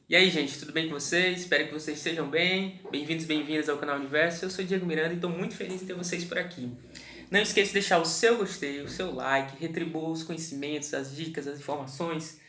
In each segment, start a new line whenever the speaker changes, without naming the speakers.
E aí, gente, tudo bem com vocês? Espero que vocês estejam bem. Bem-vindos, bem-vindas ao canal Universo. Eu sou o Diego Miranda e estou muito feliz em ter vocês por aqui. Não esqueça de deixar o seu gostei, o seu like, retribua os conhecimentos, as dicas, as informações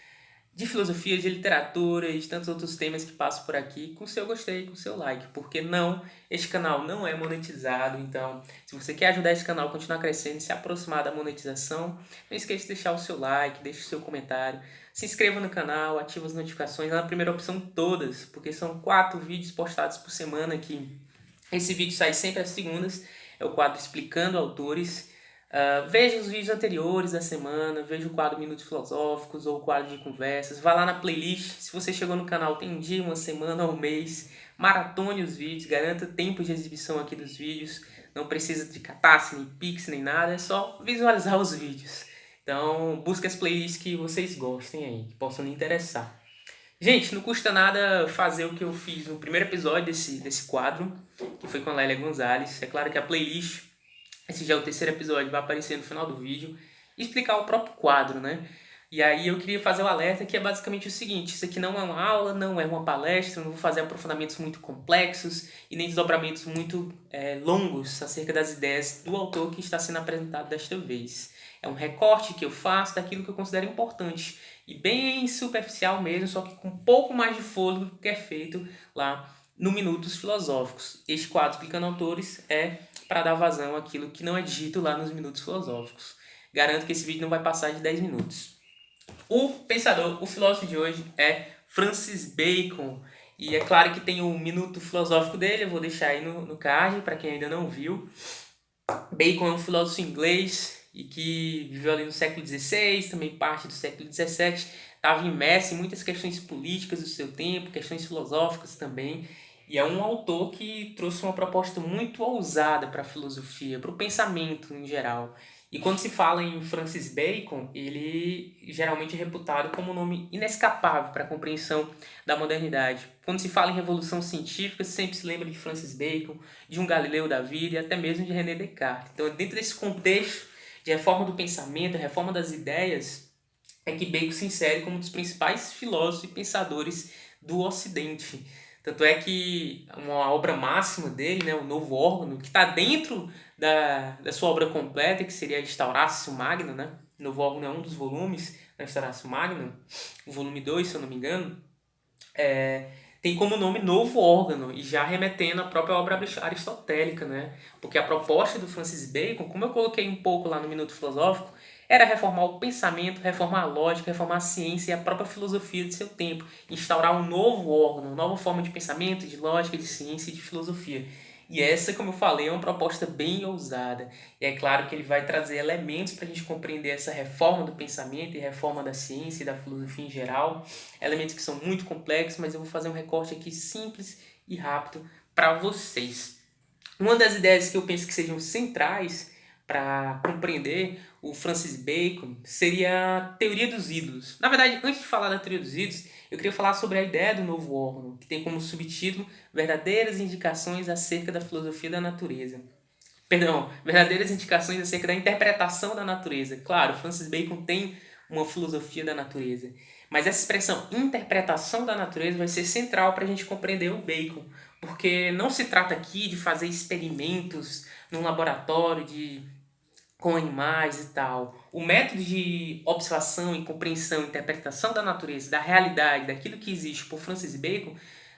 de filosofia, de literatura e de tantos outros temas que passo por aqui com o seu gostei, com o seu like, porque não, este canal não é monetizado, então se você quer ajudar esse canal a continuar crescendo e se aproximar da monetização, não esqueça de deixar o seu like, deixe o seu comentário, se inscreva no canal, ative as notificações, na primeira opção todas, porque são 4 vídeos postados por semana aqui. Esse vídeo sai sempre às segundas, é o quadro Explicando Autores. Veja os vídeos anteriores da semana, veja o quadro Minutos Filosóficos ou o quadro de conversas. Vá lá na playlist, se você chegou no canal tem um dia, uma semana ou um mês. Maratone os vídeos, garanta tempo de exibição aqui dos vídeos. Não precisa de catarse, nem pix, nem nada, é só visualizar os vídeos. Então, busque as playlists que vocês gostem aí, que possam lhe interessar. Gente, não custa nada fazer o que eu fiz no primeiro episódio desse quadro, que foi com a Lélia Gonzalez. É claro que a playlist, esse já é o terceiro episódio, vai aparecer no final do vídeo, e explicar o próprio quadro, né? E aí eu queria fazer o alerta que é basicamente o seguinte: isso aqui não é uma aula, não é uma palestra, não vou fazer aprofundamentos muito complexos e nem desdobramentos muito longos acerca das ideias do autor que está sendo apresentado desta vez. É um recorte que eu faço daquilo que eu considero importante e bem superficial mesmo, só que com um pouco mais de fôlego do que é feito lá no Minutos Filosóficos. Este quadro Explicando Autores é para dar vazão àquilo que não é dito lá nos Minutos Filosóficos. Garanto que esse vídeo não vai passar de 10 minutos. O pensador, o filósofo de hoje é Francis Bacon. E é claro que tem o minuto filosófico dele, eu vou deixar aí no card para quem ainda não viu. Bacon é um filósofo inglês e que viveu ali no século XVI, também parte do século XVII, estava imerso em muitas questões políticas do seu tempo, questões filosóficas também, e é um autor que trouxe uma proposta muito ousada para a filosofia, para o pensamento em geral. E quando se fala em Francis Bacon, ele geralmente é reputado como um nome inescapável para a compreensão da modernidade. Quando se fala em revolução científica, sempre se lembra de Francis Bacon, de um Galileu da vida e até mesmo de René Descartes. Então, dentro desse contexto de reforma do pensamento, reforma das ideias, é que Bacon se insere como um dos principais filósofos e pensadores do Ocidente. Tanto é que uma obra máxima dele, né, o Novo Órgano, que está dentro da sua obra completa, que seria a Restauratio Magna, né? O Novo Órgano é um dos volumes da Restauratio Magna, o volume 2, se eu não me engano, tem como nome Novo Órgano, e já remetendo à própria obra aristotélica, né? Porque a proposta do Francis Bacon, como eu coloquei um pouco lá no Minuto Filosófico, era reformar o pensamento, reformar a lógica, reformar a ciência e a própria filosofia de seu tempo, instaurar um novo órgão, uma nova forma de pensamento, de lógica, de ciência e de filosofia. E essa, como eu falei, é uma proposta bem ousada. E é claro que ele vai trazer elementos para a gente compreender essa reforma do pensamento e reforma da ciência e da filosofia em geral. Elementos que são muito complexos, mas eu vou fazer um recorte aqui simples e rápido para vocês. Uma das ideias que eu penso que sejam centrais para compreender o Francis Bacon seria a teoria dos ídolos. Na verdade, antes de falar da teoria dos ídolos, eu queria falar sobre a ideia do novo órgão, que tem como subtítulo Verdadeiras Indicações acerca da Filosofia da Natureza. Perdão, verdadeiras indicações acerca da interpretação da natureza. Claro, Francis Bacon tem uma filosofia da natureza, mas essa expressão interpretação da natureza vai ser central para a gente compreender o Bacon, porque não se trata aqui de fazer experimentos num laboratório com animais e tal. O método de observação e compreensão e interpretação da natureza, da realidade, daquilo que existe por Francis Bacon,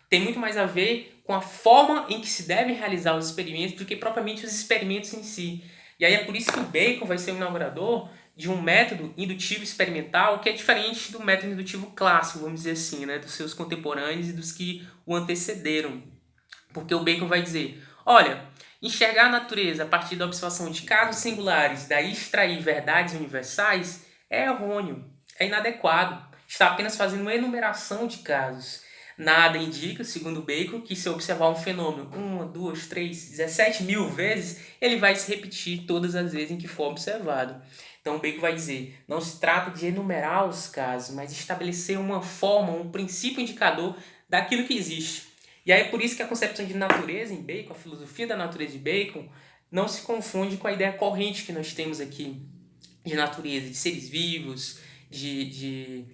tem muito mais a ver com a forma em que se devem realizar os experimentos do que propriamente os experimentos em si. E aí é por isso que o Bacon vai ser o inaugurador de um método indutivo experimental que é diferente do método indutivo clássico, vamos dizer assim, né, dos seus contemporâneos e dos que o antecederam. Porque o Bacon vai dizer, olha, enxergar a natureza a partir da observação de casos singulares, daí extrair verdades universais, é errôneo, é inadequado. Está apenas fazendo uma enumeração de casos. Nada indica, segundo Bacon, que se observar um fenômeno 1, 2, 3, 17 mil vezes, ele vai se repetir todas as vezes em que for observado. Então Bacon vai dizer, não se trata de enumerar os casos, mas estabelecer uma forma, um princípio indicador daquilo que existe. E aí é por isso que a concepção de natureza em Bacon, a filosofia da natureza de Bacon, não se confunde com a ideia corrente que nós temos aqui de natureza, de seres vivos, de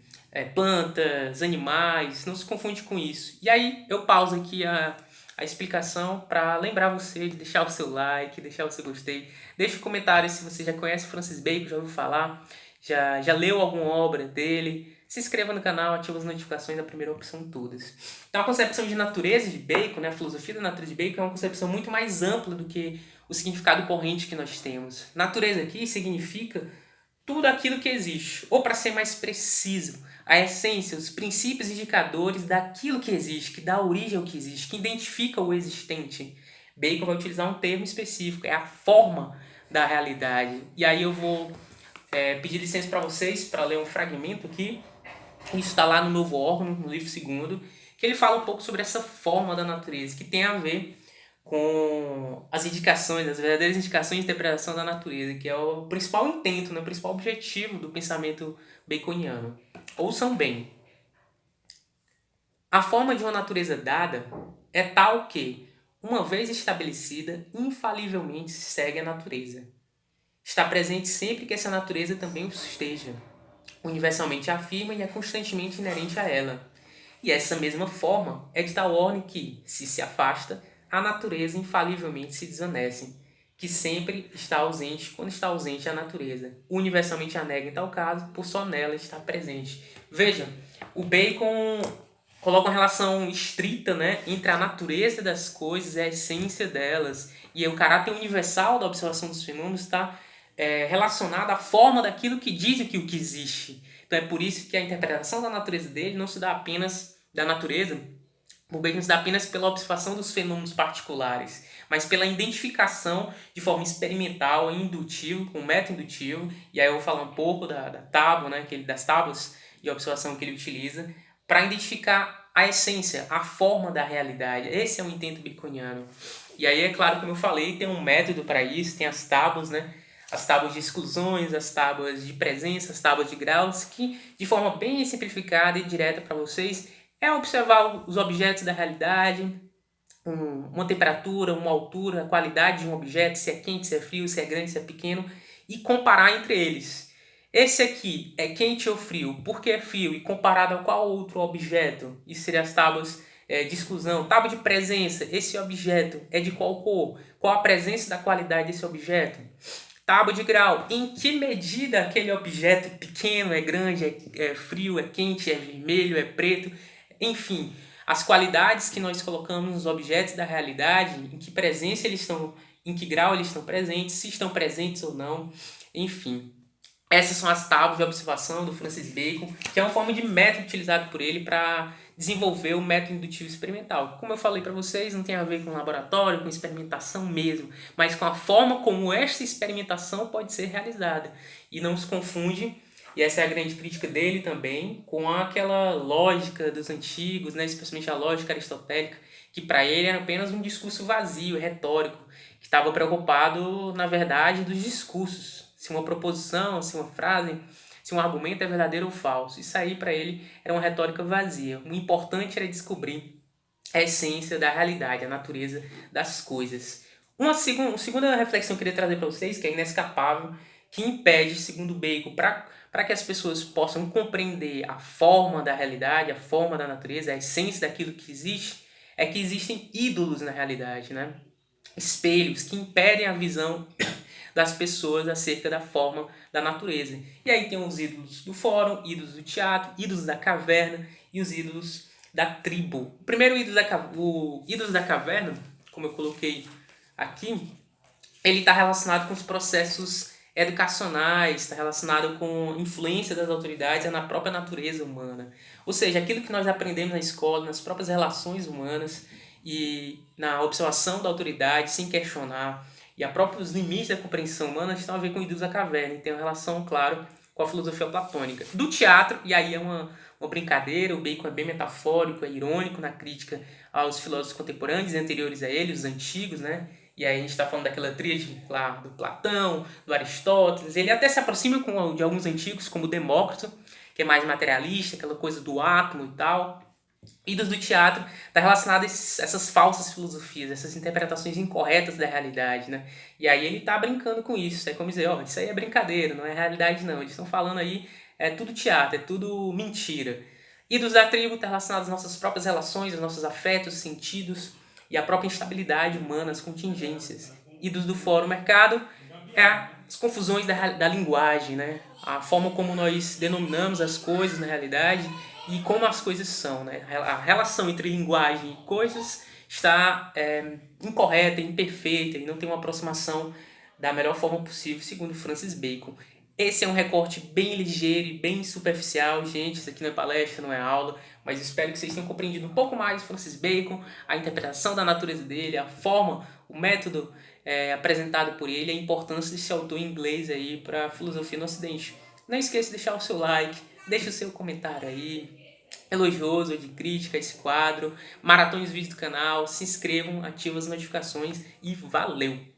plantas, animais, não se confunde com isso. E aí eu pauso aqui a explicação para lembrar você de deixar o seu like, deixar o seu gostei. Deixe um comentário se você já conhece Francis Bacon, já ouviu falar, já leu alguma obra dele. Se inscreva no canal, ative as notificações, a primeira opção de todas. Então a concepção de natureza de Bacon, né, a filosofia da natureza de Bacon é uma concepção muito mais ampla do que o significado corrente que nós temos. Natureza aqui significa tudo aquilo que existe, ou para ser mais preciso, a essência, os princípios indicadores daquilo que existe, que dá origem ao que existe, que identifica o existente. Bacon vai utilizar um termo específico, é a forma da realidade. E aí eu vou pedir licença para vocês para ler um fragmento aqui. Isso está lá no Novo Órgão, no livro 2º, que ele fala um pouco sobre essa forma da natureza, que tem a ver com as indicações, as verdadeiras indicações de interpretação da natureza, que é o principal intento, né, o principal objetivo do pensamento baconiano. Ouçam bem. A forma de uma natureza dada é tal que, uma vez estabelecida, infalivelmente se segue a natureza. Está presente sempre que essa natureza também o esteja. Universalmente afirma e é constantemente inerente a ela. E essa mesma forma é de tal ordem que, se afasta, a natureza infalivelmente se desvanece, que sempre está ausente quando está ausente a natureza. Universalmente a nega em tal caso, por só nela estar presente. Veja, o Bacon coloca uma relação estrita, né, entre a natureza das coisas e a essência delas. E o caráter universal da observação dos fenômenos está relacionado à forma daquilo que diz o que existe. Então é por isso que a interpretação da natureza dele não se dá apenas da natureza, o Bacon se dá apenas pela observação dos fenômenos particulares, mas pela identificação de forma experimental e indutiva, com método indutivo. E aí eu vou falar um pouco da tábua, né, das tábuas de observação que ele utiliza, para identificar a essência, a forma da realidade. Esse é o intento baconiano. E aí, é claro, como eu falei, tem um método para isso, tem as tábuas, né? As tábuas de exclusões, as tábuas de presença, as tábuas de graus, que, de forma bem simplificada e direta para vocês, é observar os objetos da realidade, uma temperatura, uma altura, a qualidade de um objeto, se é quente, se é frio, se é grande, se é pequeno, e comparar entre eles. Esse aqui é quente ou frio? Por que é frio? E comparado a qual outro objeto? Isso seriam as tábuas de exclusão. Tábua de presença. Esse objeto é de qual cor? Qual a presença da qualidade desse objeto? Tábua de grau. Em que medida aquele objeto pequeno, é grande, é frio, é quente, é vermelho, é preto? Enfim, as qualidades que nós colocamos nos objetos da realidade, em que presença eles estão, em que grau eles estão presentes, se estão presentes ou não, enfim. Essas são as tábuas de observação do Francis Bacon, que é uma forma de método utilizado por ele para desenvolver o método indutivo experimental. Como eu falei para vocês, não tem a ver com laboratório, com experimentação mesmo, mas com a forma como esta experimentação pode ser realizada. E não se confunde, e essa é a grande crítica dele também, com aquela lógica dos antigos, né, especialmente a lógica aristotélica, que para ele era apenas um discurso vazio, retórico, que estava preocupado, na verdade, dos discursos. Se uma proposição, se uma frase, se um argumento é verdadeiro ou falso. Isso aí para ele era uma retórica vazia. O importante era descobrir a essência da realidade, a natureza das coisas. Uma segunda reflexão que eu queria trazer para vocês, que é inescapável, que impede, segundo Bacon, para que as pessoas possam compreender a forma da realidade, a forma da natureza, a essência daquilo que existe, é que existem ídolos na realidade, né? Espelhos que impedem a visão das pessoas acerca da forma da natureza. E aí tem os ídolos do fórum, ídolos do teatro, ídolos da caverna e os ídolos da tribo. O primeiro ídolos da caverna, como eu coloquei aqui, ele está relacionado com os processos educacionais, está relacionado com influência das autoridades na própria natureza humana. Ou seja, aquilo que nós aprendemos na escola, nas próprias relações humanas e na observação da autoridade, sem questionar, e a próprios limites da compreensão humana estão a ver com ídolos da caverna, e tem uma relação, claro, com a filosofia platônica. Do teatro, e aí é uma brincadeira, o Bacon é bem metafórico, é irônico na crítica aos filósofos contemporâneos anteriores a ele, os antigos, né? E aí a gente está falando daquela tríade lá do Platão, do Aristóteles. Ele até se aproxima de alguns antigos, como Demócrito, que é mais materialista, aquela coisa do átomo e tal. Ídolos do teatro está relacionado a essas falsas filosofias, essas interpretações incorretas da realidade, né? E aí ele está brincando com isso. É como dizer, ó, isso aí é brincadeira, não é realidade não. Eles estão falando aí é tudo teatro, é tudo mentira. Ídolos da tribo está relacionado às nossas próprias relações, aos nossos afetos, sentidos e à própria instabilidade humana, as contingências. Ídolos do fórum mercado é as confusões da linguagem, né? A forma como nós denominamos as coisas na realidade e como as coisas são, né? A relação entre linguagem e coisas está incorreta, imperfeita e não tem uma aproximação da melhor forma possível, segundo Francis Bacon. Esse é um recorte bem ligeiro e bem superficial, gente. Isso aqui não é palestra, não é aula, mas espero que vocês tenham compreendido um pouco mais Francis Bacon, a interpretação da natureza dele, a forma, o método apresentado por ele, a importância desse autor inglês aí para a filosofia no Ocidente. Não esqueça de deixar o seu like, deixe o seu comentário aí, elogioso ou de crítica a esse quadro, maratone os vídeos do canal, se inscrevam, ativem as notificações e valeu!